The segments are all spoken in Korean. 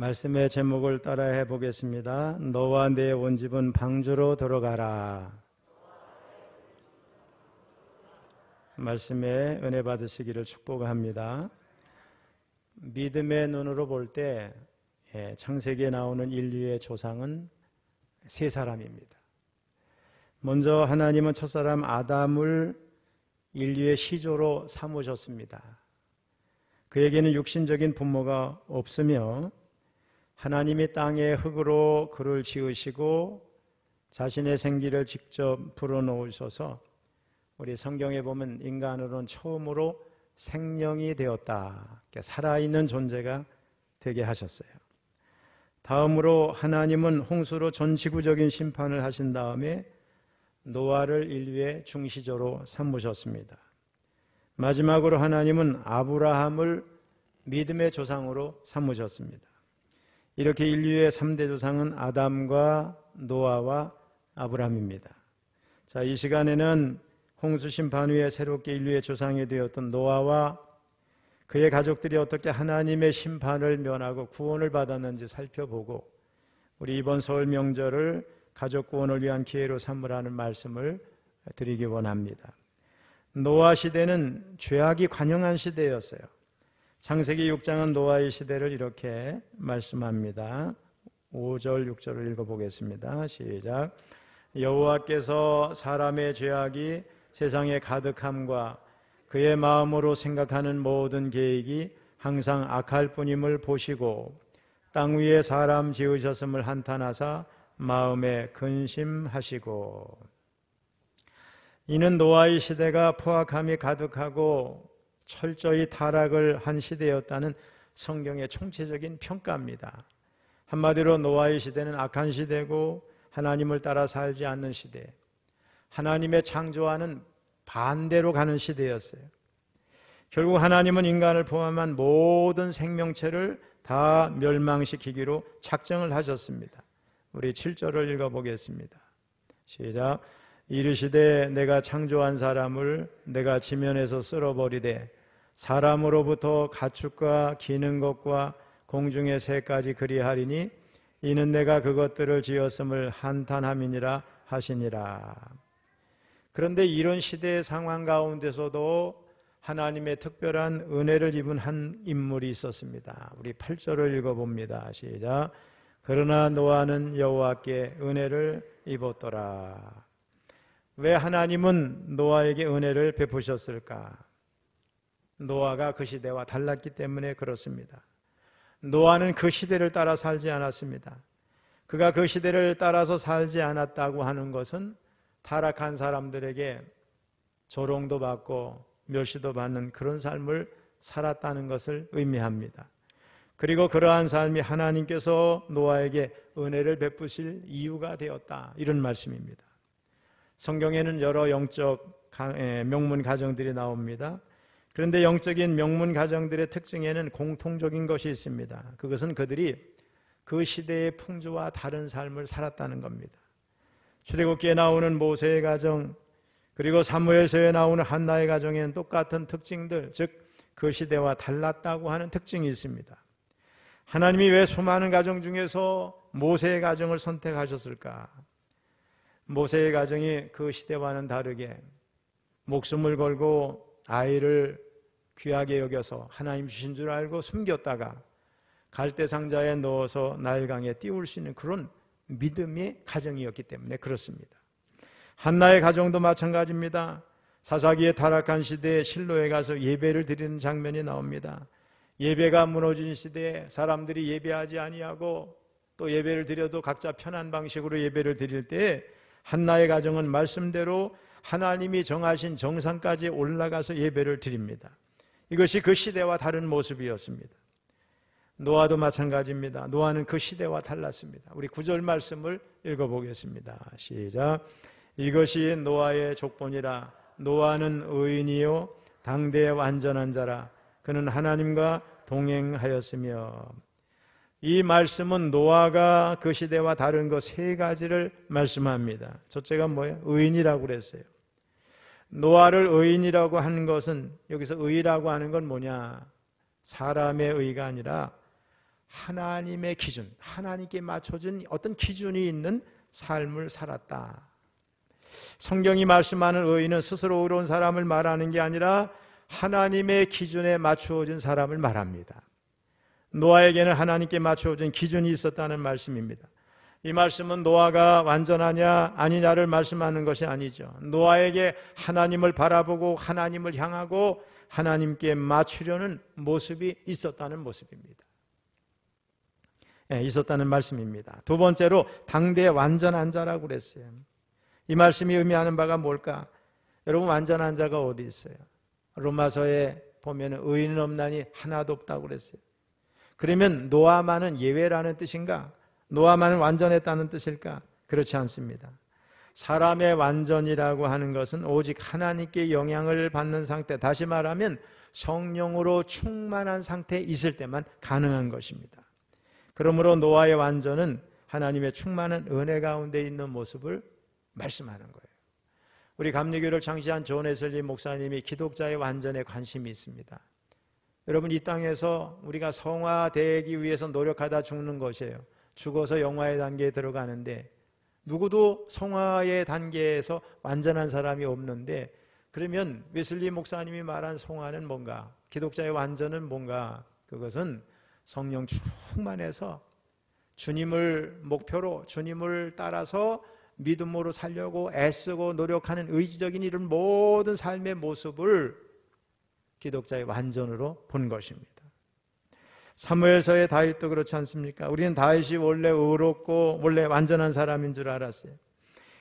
말씀의 제목을 따라해 보겠습니다. 너와 내 온 집은 방주로 들어가라. 말씀에 은혜 받으시기를 축복합니다. 믿음의 눈으로 볼 때 창세기에 나오는 인류의 조상은 세 사람입니다. 먼저 하나님은 첫사람 아담을 인류의 시조로 삼으셨습니다. 그에게는 육신적인 부모가 없으며 하나님이 땅의 흙으로 그를 지으시고 자신의 생기를 직접 불어넣으셔서 우리 성경에 보면 인간으로는 처음으로 생명이 되었다, 살아있는 존재가 되게 하셨어요. 다음으로 하나님은 홍수로 전 지구적인 심판을 하신 다음에 노아를 인류의 중시조로 삼으셨습니다. 마지막으로 하나님은 아브라함을 믿음의 조상으로 삼으셨습니다. 이렇게 인류의 3대 조상은 아담과 노아와 아브라함입니다. 자, 이 시간에는 홍수 심판 후에 새롭게 인류의 조상이 되었던 노아와 그의 가족들이 어떻게 하나님의 심판을 면하고 구원을 받았는지 살펴보고 우리 이번 설 명절을 가족 구원을 위한 기회로 삼으라는 말씀을 드리기 원합니다. 노아 시대는 죄악이 관영한 시대였어요. 창세기 6장은 노아의 시대를 이렇게 말씀합니다. 5절 6절을 읽어보겠습니다. 시작. 여호와께서 사람의 죄악이 세상에 가득함과 그의 마음으로 생각하는 모든 계획이 항상 악할 뿐임을 보시고 땅 위에 사람 지으셨음을 한탄하사 마음에 근심하시고. 이는 노아의 시대가 포악함이 가득하고 철저히 타락을 한 시대였다는 성경의 총체적인 평가입니다. 한마디로 노아의 시대는 악한 시대고 하나님을 따라 살지 않는 시대, 하나님의 창조와는 반대로 가는 시대였어요. 결국 하나님은 인간을 포함한 모든 생명체를 다 멸망시키기로 작정을 하셨습니다. 우리 7절을 읽어보겠습니다. 시작. 이르시되 내가 창조한 사람을 내가 지면에서 쓸어버리되 사람으로부터 가축과 기는 것과 공중의 새까지 그리하리니 이는 내가 그것들을 지었음을 한탄함이니라 하시니라. 그런데 이런 시대의 상황 가운데서도 하나님의 특별한 은혜를 입은 한 인물이 있었습니다. 우리 8절을 읽어봅니다. 시작. 그러나 노아는 여호와께 은혜를 입었더라. 왜 하나님은 노아에게 은혜를 베푸셨을까? 노아가 그 시대와 달랐기 때문에 그렇습니다. 노아는 그 시대를 따라 살지 않았습니다. 그가 그 시대를 따라서 살지 않았다고 하는 것은 타락한 사람들에게 조롱도 받고 멸시도 받는 그런 삶을 살았다는 것을 의미합니다. 그리고 그러한 삶이 하나님께서 노아에게 은혜를 베푸실 이유가 되었다, 이런 말씀입니다. 성경에는 여러 영적 명문 가정들이 나옵니다. 그런데 영적인 명문 가정들의 특징에는 공통적인 것이 있습니다. 그것은 그들이 그 시대의 풍조와 다른 삶을 살았다는 겁니다. 출애굽기에 나오는 모세의 가정, 그리고 사무엘서에 나오는 한나의 가정에는 똑같은 특징들, 즉 그 시대와 달랐다고 하는 특징이 있습니다. 하나님이 왜 수많은 가정 중에서 모세의 가정을 선택하셨을까? 모세의 가정이 그 시대와는 다르게 목숨을 걸고 아이를 귀하게 여겨서 하나님 주신 줄 알고 숨겼다가 갈대 상자에 넣어서 나일강에 띄울 수 있는 그런 믿음의 가정이었기 때문에 그렇습니다. 한나의 가정도 마찬가지입니다. 사사기의 타락한 시대에 실로에 가서 예배를 드리는 장면이 나옵니다. 예배가 무너진 시대에 사람들이 예배하지 아니하고 또 예배를 드려도 각자 편한 방식으로 예배를 드릴 때 한나의 가정은 말씀대로 하나님이 정하신 정상까지 올라가서 예배를 드립니다. 이것이 그 시대와 다른 모습이었습니다. 노아도 마찬가지입니다. 노아는 그 시대와 달랐습니다. 우리 9절 말씀을 읽어보겠습니다. 시작. 이것이 노아의 족본이라. 노아는 의인이요 당대의 완전한 자라. 그는 하나님과 동행하였으며. 이 말씀은 노아가 그 시대와 다른 것 세 가지를 말씀합니다. 첫째가 뭐예요? 의인이라고 그랬어요. 노아를 의인이라고 하는 것은, 여기서 의라고 하는 건 뭐냐? 사람의 의가 아니라 하나님의 기준, 하나님께 맞춰준 어떤 기준이 있는 삶을 살았다. 성경이 말씀하는 의인은 스스로 의로운 사람을 말하는 게 아니라 하나님의 기준에 맞추어진 사람을 말합니다. 노아에게는 하나님께 맞추어진 기준이 있었다는 말씀입니다. 이 말씀은 노아가 완전하냐 아니냐를 말씀하는 것이 아니죠. 노아에게 하나님을 바라보고 하나님을 향하고 하나님께 맞추려는 모습이 있었다는 모습입니다. 있었다는 말씀입니다. 두 번째로 당대의 완전한 자라고 그랬어요. 이 말씀이 의미하는 바가 뭘까? 여러분, 완전한 자가 어디 있어요? 로마서에 보면 의인은 없나니 하나도 없다고 그랬어요. 그러면 노아만은 예외라는 뜻인가? 노아만은 완전했다는 뜻일까? 그렇지 않습니다. 사람의 완전이라고 하는 것은 오직 하나님께 영향을 받는 상태, 다시 말하면 성령으로 충만한 상태에 있을 때만 가능한 것입니다. 그러므로 노아의 완전은 하나님의 충만한 은혜 가운데 있는 모습을 말씀하는 거예요. 우리 감리교를 창시한 존 웨슬리 목사님이 기독자의 완전에 관심이 있습니다. 여러분, 이 땅에서 우리가 성화되기 위해서 노력하다 죽는 것이에요. 죽어서 영화의 단계에 들어가는데 누구도 성화의 단계에서 완전한 사람이 없는데, 그러면 웨슬리 목사님이 말한 성화는 뭔가? 기독자의 완전은 뭔가? 그것은 성령 충만해서 주님을 목표로 주님을 따라서 믿음으로 살려고 애쓰고 노력하는 의지적인 이런 모든 삶의 모습을 기독자의 완전으로 본 것입니다. 사무엘서의 다윗도 그렇지 않습니까? 우리는 다윗이 원래 의롭고 원래 완전한 사람인 줄 알았어요.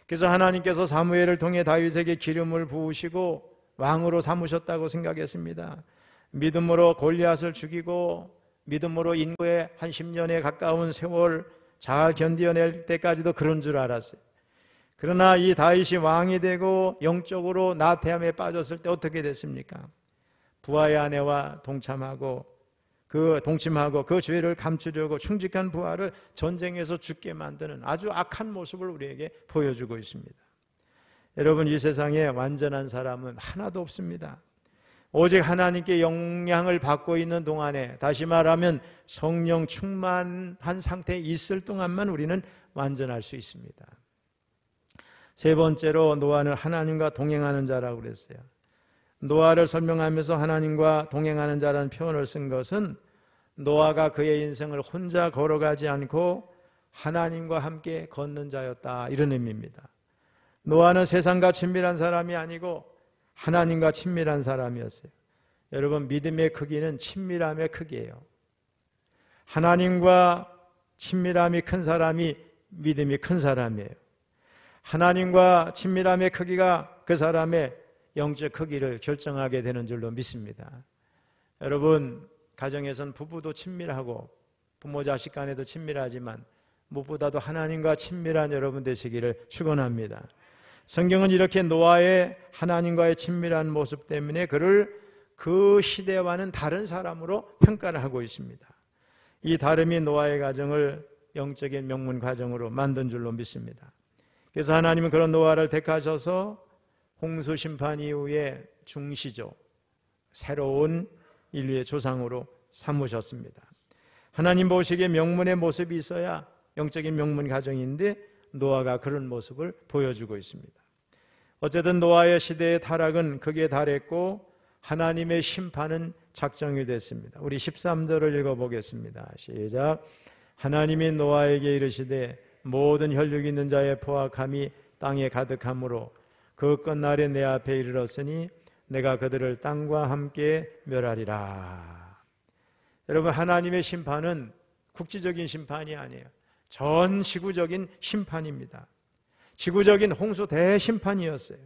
그래서 하나님께서 사무엘을 통해 다윗에게 기름을 부으시고 왕으로 삼으셨다고 생각했습니다. 믿음으로 골리앗을 죽이고 믿음으로 인구의 한 10년에 가까운 세월 잘 견뎌낼 때까지도 그런 줄 알았어요. 그러나 이 다윗이 왕이 되고 영적으로 나태함에 빠졌을 때 어떻게 됐습니까? 부하의 아내와 동침하고 그 죄를 감추려고 충직한 부하를 전쟁에서 죽게 만드는 아주 악한 모습을 우리에게 보여주고 있습니다. 여러분, 이 세상에 완전한 사람은 하나도 없습니다. 오직 하나님께 영향을 받고 있는 동안에, 다시 말하면 성령 충만한 상태에 있을 동안만 우리는 완전할 수 있습니다. 세 번째로 노아는 하나님과 동행하는 자라고 그랬어요. 노아를 설명하면서 하나님과 동행하는 자라는 표현을 쓴 것은 노아가 그의 인생을 혼자 걸어가지 않고 하나님과 함께 걷는 자였다, 이런 의미입니다. 노아는 세상과 친밀한 사람이 아니고 하나님과 친밀한 사람이었어요. 여러분, 믿음의 크기는 친밀함의 크기예요. 하나님과 친밀함이 큰 사람이 믿음이 큰 사람이에요. 하나님과 친밀함의 크기가 그 사람의 영적 크기를 결정하게 되는 줄로 믿습니다. 여러분, 가정에선 부부도 친밀하고 부모 자식 간에도 친밀하지만 무엇보다도 하나님과 친밀한 여러분 되시기를 축원합니다. 성경은 이렇게 노아의 하나님과의 친밀한 모습 때문에 그를 그 시대와는 다른 사람으로 평가를 하고 있습니다. 이 다름이 노아의 가정을 영적인 명문 가정으로 만든 줄로 믿습니다. 그래서 하나님은 그런 노아를 택하셔서 홍수 심판 이후에 중시조, 새로운 인류의 조상으로 삼으셨습니다. 하나님 보시기에 명문의 모습이 있어야 영적인 명문 가정인데 노아가 그런 모습을 보여주고 있습니다. 어쨌든 노아의 시대의 타락은 극에 달했고 하나님의 심판은 작정이 됐습니다. 우리 13절을 읽어보겠습니다. 시작. 하나님이 노아에게 이르시되 모든 혈육 있는 자의 포악함이 땅에 가득하므로 그 끝날에 내 앞에 이르렀으니 내가 그들을 땅과 함께 멸하리라. 여러분, 하나님의 심판은 국지적인 심판이 아니에요. 전 지구적인 심판입니다. 지구적인 홍수 대심판이었어요.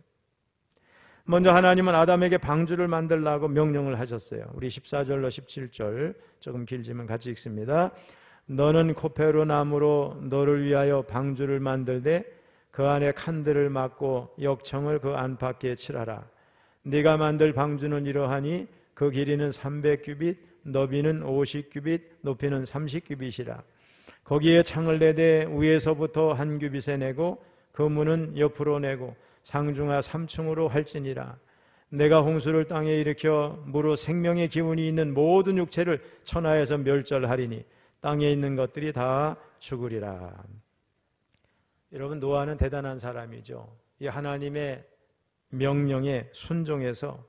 먼저 하나님은 아담에게 방주를 만들라고 명령을 하셨어요. 우리 14절로 17절 조금 길지만 같이 읽습니다. 너는 코페로 나무로 너를 위하여 방주를 만들되 그 안에 칸들을 막고 역청을 그 안팎에 칠하라. 네가 만들 방주는 이러하니 그 길이는 300규빗, 너비는 50규빗, 높이는 30규빗이라. 거기에 창을 내되 위에서부터 한 규빗에 내고 그 문은 옆으로 내고 상중하 3층으로 할지니라. 내가 홍수를 땅에 일으켜 무로 생명의 기운이 있는 모든 육체를 천하에서 멸절하리니 땅에 있는 것들이 다 죽으리라. 여러분, 노아는 대단한 사람이죠. 이 하나님의 명령에 순종해서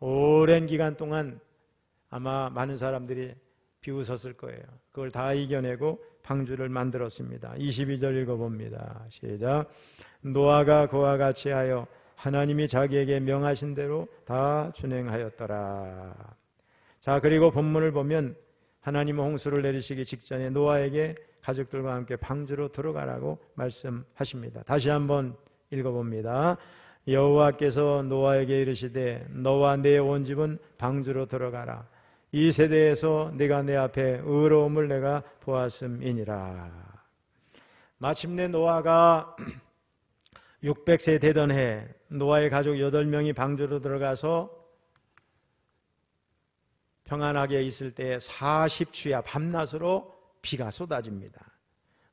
오랜 기간 동안 아마 많은 사람들이 비웃었을 거예요. 그걸 다 이겨내고 방주를 만들었습니다. 22절 읽어봅니다. 시작. 노아가 그와 같이 하여 하나님이 자기에게 명하신 대로 다 준행하였더라. 자, 그리고 본문을 보면 하나님은 홍수를 내리시기 직전에 노아에게 가족들과 함께 방주로 들어가라고 말씀하십니다. 다시 한번 읽어봅니다. 여호와께서 노아에게 이르시되 너와 내 온 집은 방주로 들어가라. 이 세대에서 네가 내 앞에 의로움을 내가 보았음이니라. 마침내 노아가 600세 되던 해 노아의 가족 8명이 방주로 들어가서 평안하게 있을 때 40주야 밤낮으로 비가 쏟아집니다.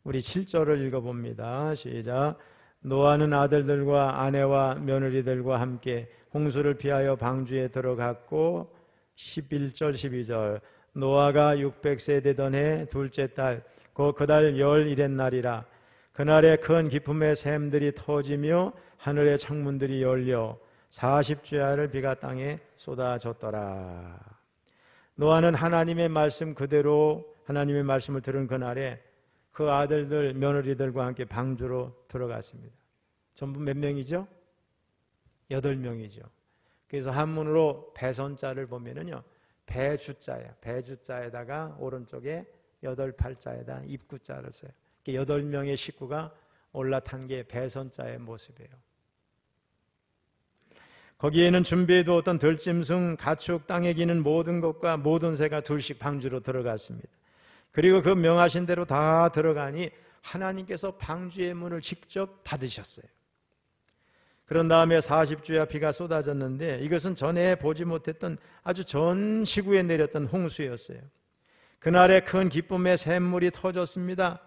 우리 7절을 읽어봅니다. 시작. 노아는 아들들과 아내와 며느리들과 함께 홍수를 피하여 방주에 들어갔고 11절 12절 노아가 600세 되던 해 둘째 달 그달 11의 날이라. 그날에 큰 기쁨의 샘들이 터지며 하늘의 창문들이 열려 40주야를 비가 땅에 쏟아졌더라. 노아는 하나님의 말씀 그대로 하나님의 말씀을 들은 그날에 그 아들들 며느리들과 함께 방주로 들어갔습니다. 전부 몇 명이죠? 8명이죠. 그래서 한문으로 배선자를 보면은요, 배주자예요. 배주자에다가 오른쪽에 8팔자에다 입구자를 써요. 8명의 식구가 올라탄 게 배선자의 모습이에요. 거기에는 준비해 두었던 들짐승, 가축, 땅에 기는 모든 것과 모든 새가 둘씩 방주로 들어갔습니다. 그리고 그 명하신 대로 다 들어가니 하나님께서 방주의 문을 직접 닫으셨어요. 그런 다음에 40주야 비가 쏟아졌는데 이것은 전에 보지 못했던 아주 전 시구에 내렸던 홍수였어요. 그날에 큰 기쁨의 샘물이 터졌습니다.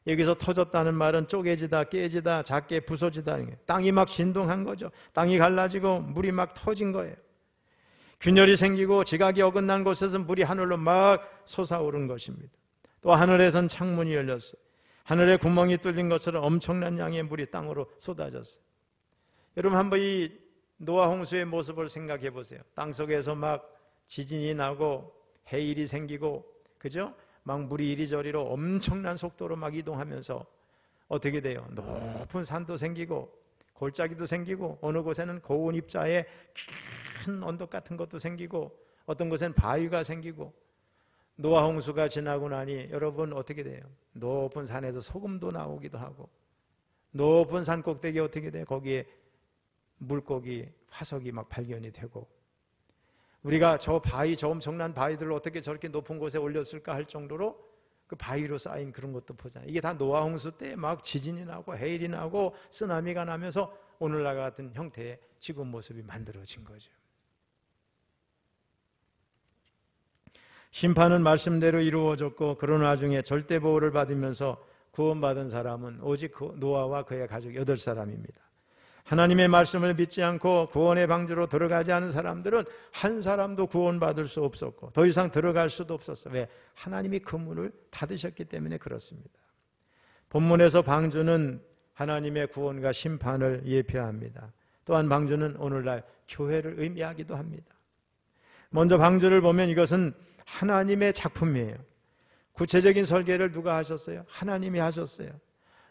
여기서 터졌다는 말은 쪼개지다, 깨지다, 작게 부서지다. 땅이 막 진동한 거죠. 땅이 갈라지고 물이 막 터진 거예요. 균열이 생기고 지각이 어긋난 곳에서 물이 하늘로 막 솟아오른 것입니다. 또 하늘에선 창문이 열렸어요. 하늘에 구멍이 뚫린 것처럼 엄청난 양의 물이 땅으로 쏟아졌어요. 여러분 한번 이 노아 홍수의 모습을 생각해 보세요. 땅속에서 막 지진이 나고 해일이 생기고, 그죠? 막 물이 이리저리로 엄청난 속도로 막 이동하면서 어떻게 돼요? 높은 산도 생기고 골짜기도 생기고 어느 곳에는 고운 입자에 큰 언덕 같은 것도 생기고 어떤 곳에는 바위가 생기고 노아 홍수가 지나고 나니 여러분 어떻게 돼요? 높은 산에서 소금도 나오기도 하고 높은 산 꼭대기에 어떻게 돼요? 거기에 물고기, 화석이 막 발견이 되고 우리가 저 바위, 저 엄청난 바위들을 어떻게 저렇게 높은 곳에 올렸을까 할 정도로 그 바위로 쌓인 그런 것도 보잖아요. 이게 다 노아 홍수 때 막 지진이 나고 해일이 나고 쓰나미가 나면서 오늘날 같은 형태의 지구 모습이 만들어진 거죠. 심판은 말씀대로 이루어졌고 그런 와중에 절대 보호를 받으면서 구원받은 사람은 오직 노아와 그의 가족 8사람입니다. 하나님의 말씀을 믿지 않고 구원의 방주로 들어가지 않은 사람들은 한 사람도 구원받을 수 없었고 더 이상 들어갈 수도 없었어요. 왜? 하나님이 그 문을 닫으셨기 때문에 그렇습니다. 본문에서 방주는 하나님의 구원과 심판을 예표합니다. 또한 방주는 오늘날 교회를 의미하기도 합니다. 먼저 방주를 보면 이것은 하나님의 작품이에요. 구체적인 설계를 누가 하셨어요? 하나님이 하셨어요.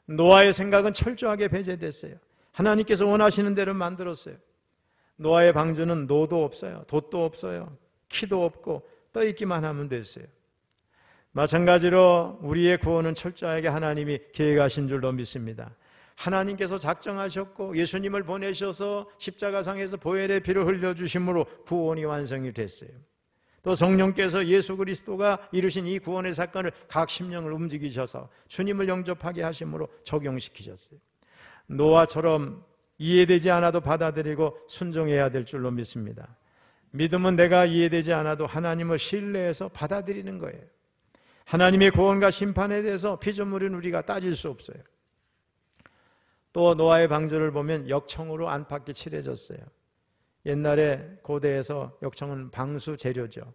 노아의 생각은 철저하게 배제됐어요. 하나님께서 원하시는 대로 만들었어요. 노아의 방주는 노도 없어요. 돛도 없어요. 키도 없고 떠있기만 하면 됐어요. 마찬가지로 우리의 구원은 철저하게 하나님이 계획하신 줄로 믿습니다. 하나님께서 작정하셨고 예수님을 보내셔서 십자가상에서 보혈의 피를 흘려주심으로 구원이 완성이 됐어요. 또 성령께서 예수 그리스도가 이루신 이 구원의 사건을 각 심령을 움직이셔서 주님을 영접하게 하심으로 적용시키셨어요. 노아처럼 이해되지 않아도 받아들이고 순종해야 될 줄로 믿습니다. 믿음은 내가 이해되지 않아도 하나님을 신뢰해서 받아들이는 거예요. 하나님의 구원과 심판에 대해서 피조물인 우리가 따질 수 없어요. 또 노아의 방주를 보면 역청으로 안팎이 칠해졌어요. 옛날에 고대에서 역청은 방수 재료죠.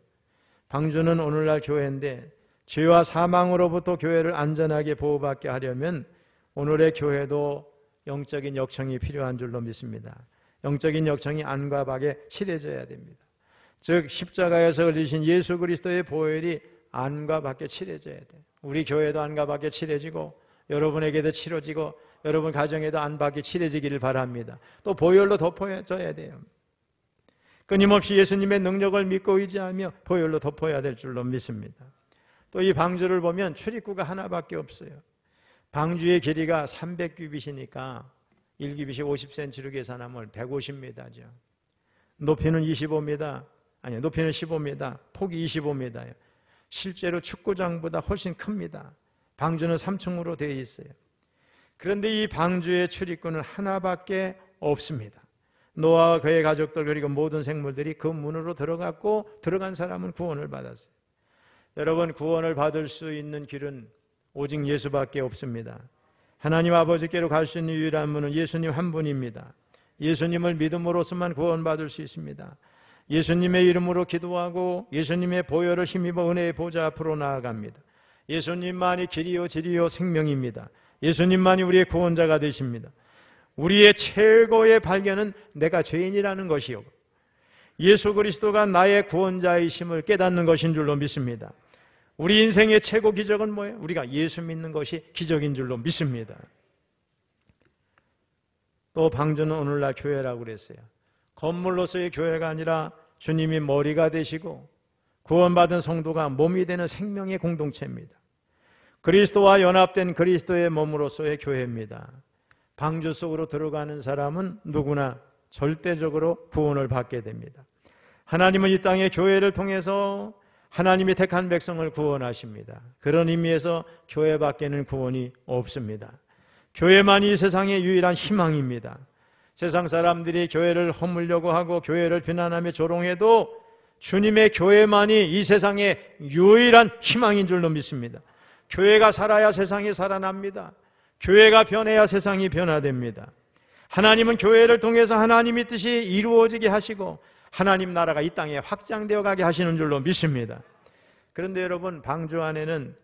방주는 오늘날 교회인데 죄와 사망으로부터 교회를 안전하게 보호받게 하려면 오늘의 교회도 영적인 역청이 필요한 줄로 믿습니다. 영적인 역청이 안과 밖에 칠해져야 됩니다. 즉 십자가에서 흘리신 예수 그리스도의 보혈이 안과 밖에 칠해져야 돼요. 우리 교회도 안과 밖에 칠해지고 여러분에게도 치러지고 여러분 가정에도 안 밖에 칠해지기를 바랍니다. 또 보혈로 덮어져야 돼요. 끊임없이 예수님의 능력을 믿고 의지하며 보혈로 덮어야 될 줄로 믿습니다. 또 이 방주를 보면 출입구가 하나밖에 없어요. 방주의 길이가 300규빗이니까 1규빗이 50cm로 계산하면 150m죠. 높이는 25m, 아니 높이는 15m, 폭이 25m예요. 실제로 축구장보다 훨씬 큽니다. 방주는 3층으로 되어 있어요. 그런데 이 방주의 출입구는 하나밖에 없습니다. 노아와 그의 가족들 그리고 모든 생물들이 그 문으로 들어갔고 들어간 사람은 구원을 받았어요. 여러분, 구원을 받을 수 있는 길은 오직 예수밖에 없습니다. 하나님 아버지께로 갈 수 있는 유일한 문은 예수님 한 분입니다. 예수님을 믿음으로서만 구원받을 수 있습니다. 예수님의 이름으로 기도하고 예수님의 보혈을 힘입어 은혜의 보좌 앞으로 나아갑니다. 예수님만이 길이요 진리요 생명입니다. 예수님만이 우리의 구원자가 되십니다. 우리의 최고의 발견은 내가 죄인이라는 것이요, 예수 그리스도가 나의 구원자이심을 깨닫는 것인 줄로 믿습니다. 우리 인생의 최고 기적은 뭐예요? 우리가 예수 믿는 것이 기적인 줄로 믿습니다. 또 방주는 오늘날 교회라고 그랬어요. 건물로서의 교회가 아니라 주님이 머리가 되시고 구원받은 성도가 몸이 되는 생명의 공동체입니다. 그리스도와 연합된 그리스도의 몸으로서의 교회입니다. 방주 속으로 들어가는 사람은 누구나 절대적으로 구원을 받게 됩니다. 하나님은 이 땅의 교회를 통해서 하나님이 택한 백성을 구원하십니다. 그런 의미에서 교회 밖에는 구원이 없습니다. 교회만이 이 세상의 유일한 희망입니다. 세상 사람들이 교회를 허물려고 하고 교회를 비난하며 조롱해도 주님의 교회만이 이 세상의 유일한 희망인 줄로 믿습니다. 교회가 살아야 세상이 살아납니다. 교회가 변해야 세상이 변화됩니다. 하나님은 교회를 통해서 하나님의 뜻이 이루어지게 하시고 하나님 나라가 이 땅에 확장되어 가게 하시는 줄로 믿습니다. 그런데 여러분, 방주 안에는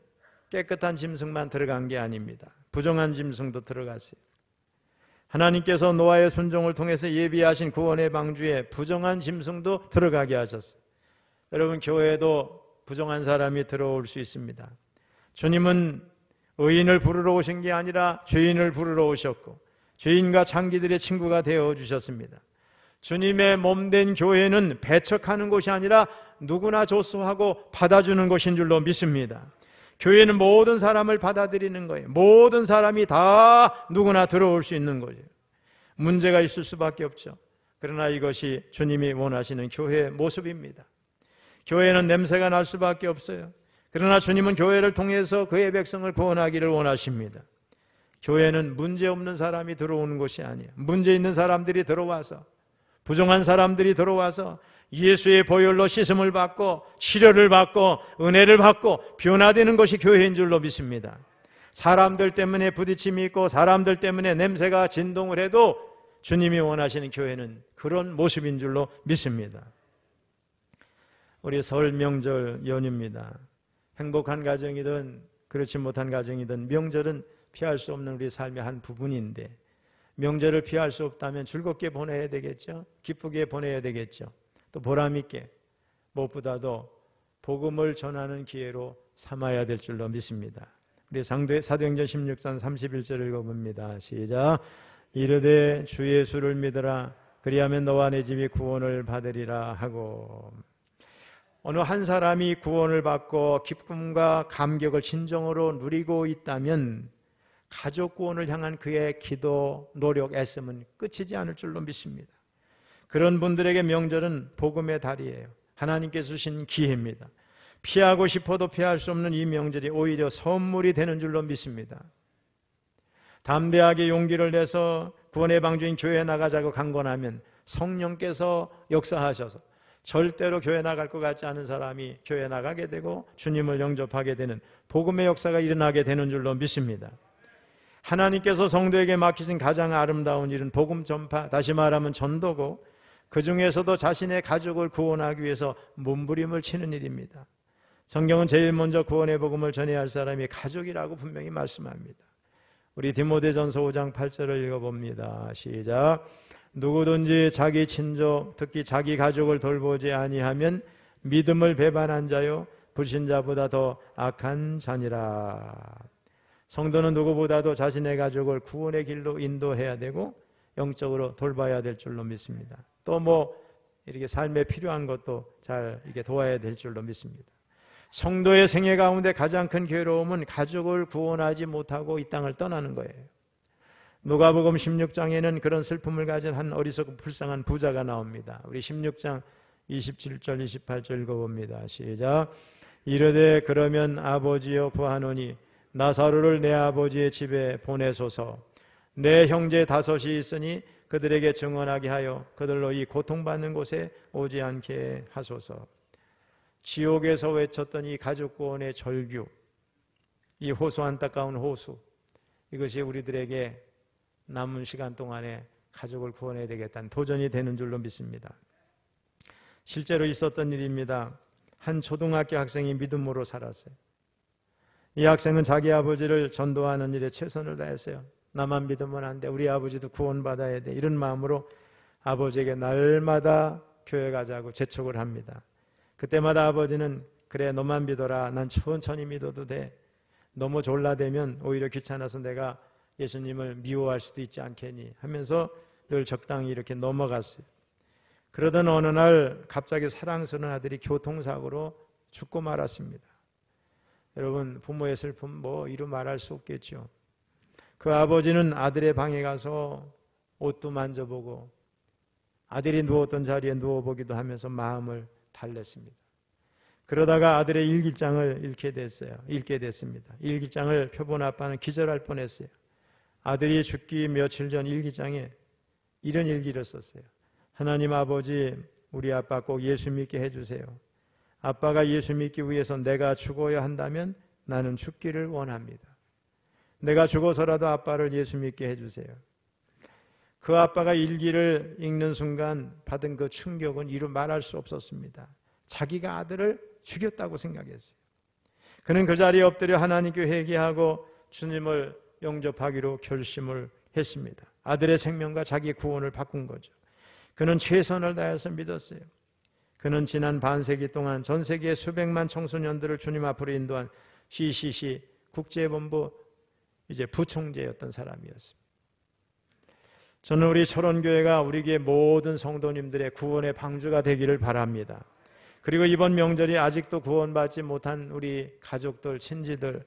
깨끗한 짐승만 들어간 게 아닙니다. 부정한 짐승도 들어갔어요. 하나님께서 노아의 순종을 통해서 예비하신 구원의 방주에 부정한 짐승도 들어가게 하셨어요. 여러분, 교회에도 부정한 사람이 들어올 수 있습니다. 주님은 의인을 부르러 오신 게 아니라 죄인을 부르러 오셨고 죄인과 창기들의 친구가 되어주셨습니다. 주님의 몸된 교회는 배척하는 곳이 아니라 누구나 조소하고 받아주는 것인 줄로 믿습니다. 교회는 모든 사람을 받아들이는 거예요. 모든 사람이 다 누구나 들어올 수 있는 거예요. 문제가 있을 수밖에 없죠. 그러나 이것이 주님이 원하시는 교회의 모습입니다. 교회는 냄새가 날 수밖에 없어요. 그러나 주님은 교회를 통해서 그의 백성을 구원하기를 원하십니다. 교회는 문제없는 사람이 들어오는 곳이 아니에요. 문제 있는 사람들이 들어와서, 부정한 사람들이 들어와서 예수의 보혈로 씻음을 받고 치료를 받고 은혜를 받고 변화되는 것이 교회인 줄로 믿습니다. 사람들 때문에 부딪힘이 있고 사람들 때문에 냄새가 진동을 해도 주님이 원하시는 교회는 그런 모습인 줄로 믿습니다. 우리 설 명절 연휴입니다. 행복한 가정이든 그렇지 못한 가정이든 명절은 피할 수 없는 우리 삶의 한 부분인데 명절을 피할 수 없다면 즐겁게 보내야 되겠죠. 기쁘게 보내야 되겠죠. 또 보람있게, 무엇보다도 복음을 전하는 기회로 삼아야 될 줄로 믿습니다. 우리 사도행전 16장 31절을 읽어봅니다. 시작. 이르되 주 예수를 믿으라. 그리하면 너와 내 집이 구원을 받으리라 하고. 어느 한 사람이 구원을 받고 기쁨과 감격을 진정으로 누리고 있다면 가족 구원을 향한 그의 기도, 노력, 애씀은 끝이지 않을 줄로 믿습니다. 그런 분들에게 명절은 복음의 달이에요. 하나님께서 주신 기회입니다. 피하고 싶어도 피할 수 없는 이 명절이 오히려 선물이 되는 줄로 믿습니다. 담대하게 용기를 내서 구원의 방주인 교회에 나가자고 강권하면 성령께서 역사하셔서 절대로 교회 나갈 것 같지 않은 사람이 교회 나가게 되고 주님을 영접하게 되는 복음의 역사가 일어나게 되는 줄로 믿습니다. 하나님께서 성도에게 맡기신 가장 아름다운 일은 복음 전파, 다시 말하면 전도고 그 중에서도 자신의 가족을 구원하기 위해서 몸부림을 치는 일입니다. 성경은 제일 먼저 구원의 복음을 전해야 할 사람이 가족이라고 분명히 말씀합니다. 우리 디모데전서 5장 8절을 읽어봅니다. 시작. 누구든지 자기 친족, 특히 자기 가족을 돌보지 아니하면 믿음을 배반한 자요 불신자보다 더 악한 자니라. 성도는 누구보다도 자신의 가족을 구원의 길로 인도해야 되고 영적으로 돌봐야 될 줄로 믿습니다. 또 뭐 이렇게 삶에 필요한 것도 잘 이렇게 도와야 될 줄로 믿습니다. 성도의 생애 가운데 가장 큰 괴로움은 가족을 구원하지 못하고 이 땅을 떠나는 거예요. 누가복음 16장에는 그런 슬픔을 가진 한 어리석고 불쌍한 부자가 나옵니다. 우리 16장 27절 28절 읽어봅니다. 시작. 이르되 그러면 아버지여 구하노니 나사로를 내 아버지의 집에 보내소서. 내 형제 5이 있으니 그들에게 증언하게 하여 그들로 이 고통받는 곳에 오지 않게 하소서. 지옥에서 외쳤던 이 가족 구원의 절규, 이 호소 안타까운 호수, 이것이 우리들에게 남은 시간 동안에 가족을 구원해야 되겠다는 도전이 되는 줄로 믿습니다. 실제로 있었던 일입니다. 한 초등학교 학생이 믿음으로 살았어요. 이 학생은 자기 아버지를 전도하는 일에 최선을 다했어요. 나만 믿으면 안 돼. 우리 아버지도 구원받아야 돼. 이런 마음으로 아버지에게 날마다 교회 가자고 재촉을 합니다. 그때마다 아버지는 그래 너만 믿어라. 난 천천히 믿어도 돼. 너무 졸라대면 오히려 귀찮아서 내가 예수님을 미워할 수도 있지 않겠니 하면서 늘 적당히 이렇게 넘어갔어요. 그러던 어느 날 갑자기 사랑스러운 아들이 교통사고로 죽고 말았습니다. 여러분 부모의 슬픔 뭐 이루 말할 수 없겠죠. 그 아버지는 아들의 방에 가서 옷도 만져보고 아들이 누웠던 자리에 누워보기도 하면서 마음을 달랬습니다. 그러다가 아들의 일기장을 읽게 됐습니다. 일기장을 펴본 아빠는 기절할 뻔했어요. 아들이 죽기 며칠 전 일기장에 이런 일기를 썼어요. 하나님 아버지, 우리 아빠 꼭 예수 믿게 해주세요. 아빠가 예수 믿기 위해서 내가 죽어야 한다면 나는 죽기를 원합니다. 내가 죽어서라도 아빠를 예수 믿게 해주세요. 그 아빠가 일기를 읽는 순간 받은 그 충격은 이루 말할 수 없었습니다. 자기가 아들을 죽였다고 생각했어요. 그는 그 자리에 엎드려 하나님께 회개하고 주님을 영접하기로 결심을 했습니다. 아들의 생명과 자기 구원을 바꾼 거죠. 그는 최선을 다해서 믿었어요. 그는 지난 반세기 동안 전 세계의 수백만 청소년들을 주님 앞으로 인도한 CCC 국제본부 이제 부총재였던 사람이었습니다. 저는 우리 철원교회가 우리에게 모든 성도님들의 구원의 방주가 되기를 바랍니다. 그리고 이번 명절이 아직도 구원받지 못한 우리 가족들, 친지들,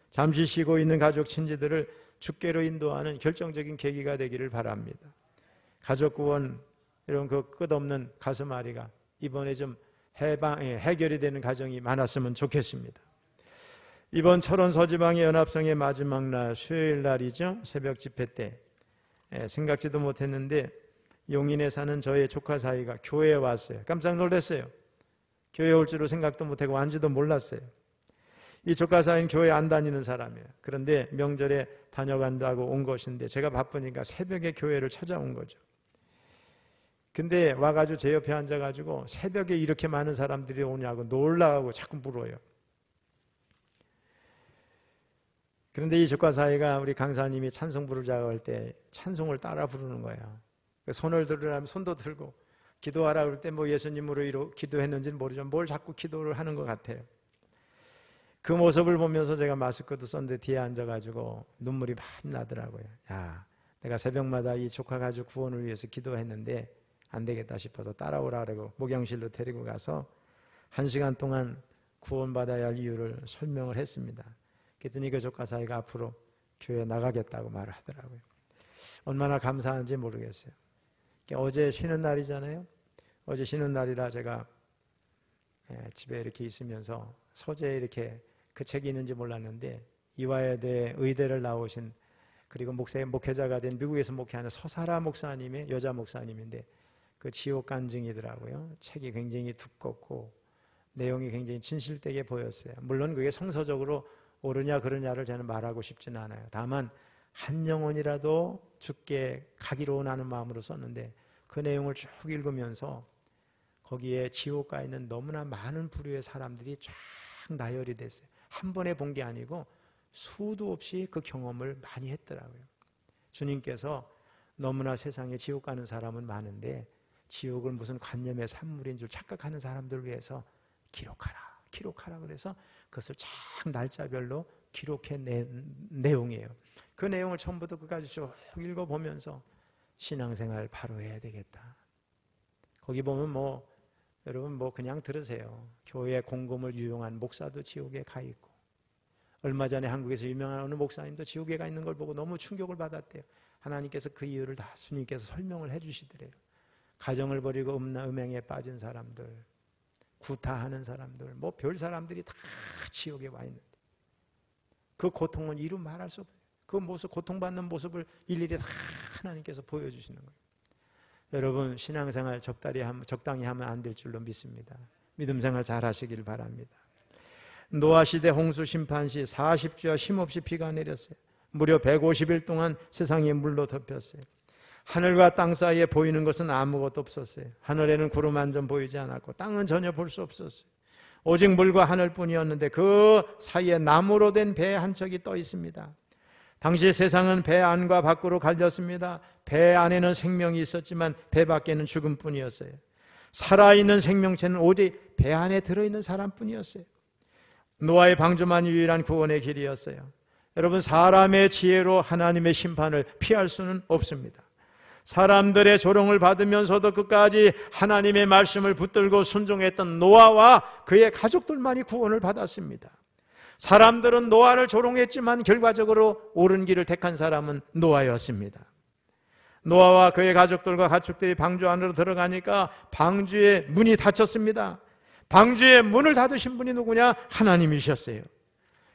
잠시 쉬고 있는 가족, 친지들을 주께로 인도하는 결정적인 계기가 되기를 바랍니다. 가족 구원, 이런 그 끝없는 가슴앓이가 이번에 좀 해결이 되는 가정이 많았으면 좋겠습니다. 이번 철원 서지방의 연합성의 마지막 날 수요일 날이죠. 새벽 집회 때 생각지도 못했는데 용인에 사는 저의 조카 사이가 교회에 왔어요. 깜짝 놀랐어요. 교회에 올 줄로 생각도 못하고 왔는지도 몰랐어요. 이 조카 사이는 교회 안 다니는 사람이에요. 그런데 명절에 다녀간다고 온 것인데 제가 바쁘니까 새벽에 교회를 찾아온 거죠. 근데 와가지고 제 옆에 앉아가지고 새벽에 이렇게 많은 사람들이 오냐고 놀라고 자꾸 물어요. 그런데 이 조카 사이가 우리 강사님이 찬송 부르자고 할 때 찬송을 따라 부르는 거예요. 손을 들으라면 손도 들고 기도하라 그럴 때 뭐 예수님으로 기도했는지는 모르지만 뭘 자꾸 기도를 하는 것 같아요. 그 모습을 보면서 제가 마스크도 썼는데 뒤에 앉아가지고 눈물이 많이 나더라고요. 야, 내가 새벽마다 이 조카 가족 구원을 위해서 기도했는데 안 되겠다 싶어서 따라오라 그러고 목양실로 데리고 가서 1시간 동안 구원받아야 할 이유를 설명을 했습니다. 그랬더니 그 조카 사이가 앞으로 교회 나가겠다고 말을 하더라고요. 얼마나 감사한지 모르겠어요. 어제 쉬는 날이잖아요. 어제 쉬는 날이라 제가 집에 이렇게 있으면서 서재에 이렇게 그 책이 있는지 몰랐는데 이화여대 의대를 나오신 그리고 목회자가 된 미국에서 목회하는 서사라 목사님의 여자 목사님인데 그 지옥 간증이더라고요. 책이 굉장히 두껍고 내용이 굉장히 진실되게 보였어요. 물론 그게 성서적으로 옳으냐 그러냐를 저는 말하고 싶지는 않아요. 다만 한 영혼이라도 죽게 가기로 원하는 마음으로 썼는데 그 내용을 쭉 읽으면서 거기에 지옥 가 있는 너무나 많은 부류의 사람들이 쫙 나열이 됐어요. 한 번에 본 게 아니고 수도 없이 그 경험을 많이 했더라고요. 주님께서 너무나 세상에 지옥 가는 사람은 많은데 지옥을 무슨 관념의 산물인 줄 착각하는 사람들을 위해서 기록하라 그래서 그것을 쫙 날짜별로 기록해낸 내용이에요. 그 내용을 처음부터 끝까지 쭉 읽어보면서 신앙생활 바로 해야 되겠다. 거기 보면 여러분 그냥 들으세요. 교회 공금을 유용한 목사도 지옥에 가 있고, 얼마 전에 한국에서 유명한 어느 목사님도 지옥에 가 있는 걸 보고 너무 충격을 받았대요. 하나님께서 그 이유를 다 주님께서 설명을 해주시더래요. 가정을 버리고 음행에 빠진 사람들, 구타하는 사람들, 별 사람들이 다 지옥에 와 있는데 그 고통은 이루 말할 수 없어요. 그 모습, 고통받는 모습을 일일이 다 하나님께서 보여주시는 거예요. 여러분, 신앙생활 적당히 하면 안 될 줄로 믿습니다. 믿음생활 잘 하시길 바랍니다. 노아시대 홍수 심판시 40주야 쉼없이 비가 내렸어요. 무려 150일 동안 세상이 물로 덮였어요. 하늘과 땅 사이에 보이는 것은 아무것도 없었어요. 하늘에는 구름 한 점 보이지 않았고 땅은 전혀 볼 수 없었어요. 오직 물과 하늘뿐이었는데 그 사이에 나무로 된 배 한 척이 떠 있습니다. 당시 세상은 배 안과 밖으로 갈렸습니다. 배 안에는 생명이 있었지만 배 밖에는 죽음뿐이었어요. 살아있는 생명체는 오직 배 안에 들어있는 사람뿐이었어요. 노아의 방주만 유일한 구원의 길이었어요. 여러분, 사람의 지혜로 하나님의 심판을 피할 수는 없습니다. 사람들의 조롱을 받으면서도 끝까지 하나님의 말씀을 붙들고 순종했던 노아와 그의 가족들만이 구원을 받았습니다. 사람들은 노아를 조롱했지만 결과적으로 옳은 길을 택한 사람은 노아였습니다. 노아와 그의 가족들과 가축들이 방주 안으로 들어가니까 방주의 문이 닫혔습니다. 방주의 문을 닫으신 분이 누구냐? 하나님이셨어요.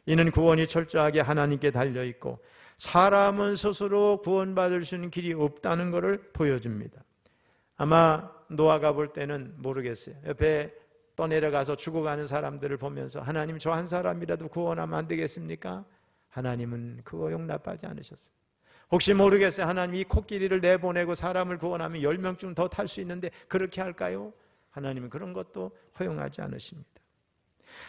이는 구원이 철저하게 하나님께 달려있고 사람은 스스로 구원받을 수 있는 길이 없다는 것을 보여줍니다. 아마 노아가 볼 때는 모르겠어요. 옆에 떠내려가서 죽어가는 사람들을 보면서 하나님, 저 한 사람이라도 구원하면 안 되겠습니까? 하나님은 그거 용납하지 않으셨어요. 혹시 모르겠어요. 하나님, 이 코끼리를 내보내고 사람을 구원하면 10명쯤 더 탈 수 있는데 그렇게 할까요? 하나님은 그런 것도 허용하지 않으십니다.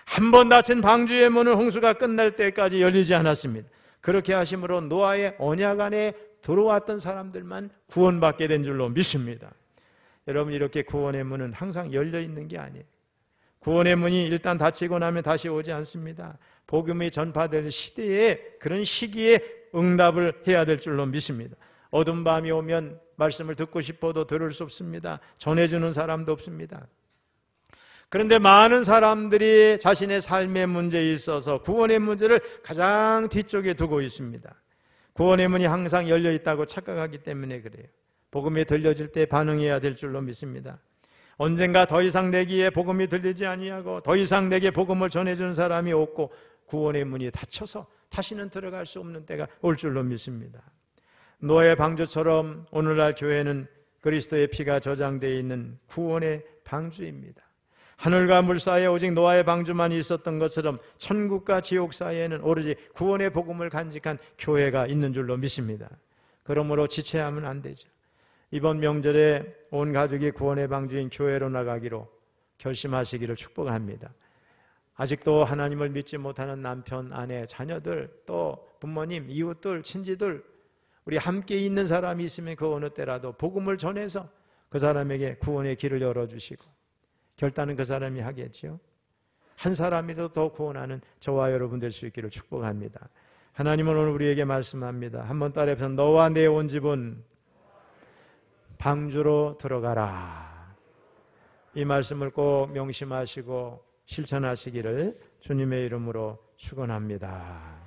한 번 닫힌 방주의 문은 홍수가 끝날 때까지 열리지 않았습니다. 그렇게 하심으로 노아의 언약 안에 들어왔던 사람들만 구원받게 된 줄로 믿습니다. 여러분, 이렇게 구원의 문은 항상 열려 있는 게 아니에요. 구원의 문이 일단 닫히고 나면 다시 오지 않습니다. 복음이 전파될 시대에, 그런 시기에 응답을 해야 될 줄로 믿습니다. 어두운 밤이 오면 말씀을 듣고 싶어도 들을 수 없습니다. 전해주는 사람도 없습니다. 그런데 많은 사람들이 자신의 삶의 문제에 있어서 구원의 문제를 가장 뒤쪽에 두고 있습니다. 구원의 문이 항상 열려 있다고 착각하기 때문에 그래요. 복음이 들려질 때 반응해야 될 줄로 믿습니다. 언젠가 더 이상 내 귀에 복음이 들리지 아니하고 더 이상 내게 복음을 전해주는 사람이 없고 구원의 문이 닫혀서 다시는 들어갈 수 없는 때가 올 줄로 믿습니다. 노아의 방주처럼 오늘날 교회는 그리스도의 피가 저장되어 있는 구원의 방주입니다. 하늘과 물 사이에 오직 노아의 방주만 있었던 것처럼 천국과 지옥 사이에는 오로지 구원의 복음을 간직한 교회가 있는 줄로 믿습니다. 그러므로 지체하면 안 되죠. 이번 명절에 온 가족이 구원의 방주인 교회로 나가기로 결심하시기를 축복합니다. 아직도 하나님을 믿지 못하는 남편, 아내, 자녀들, 또 부모님, 이웃들, 친지들, 우리 함께 있는 사람이 있으면 그 어느 때라도 복음을 전해서 그 사람에게 구원의 길을 열어주시고, 결단은 그 사람이 하겠죠. 한 사람이라도 더 구원하는 저와 여러분 될 수 있기를 축복합니다. 하나님은 오늘 우리에게 말씀합니다. 한번 따라해서 너와 내 온 집은 방주로 들어가라. 이 말씀을 꼭 명심하시고 실천하시기를 주님의 이름으로 축원합니다.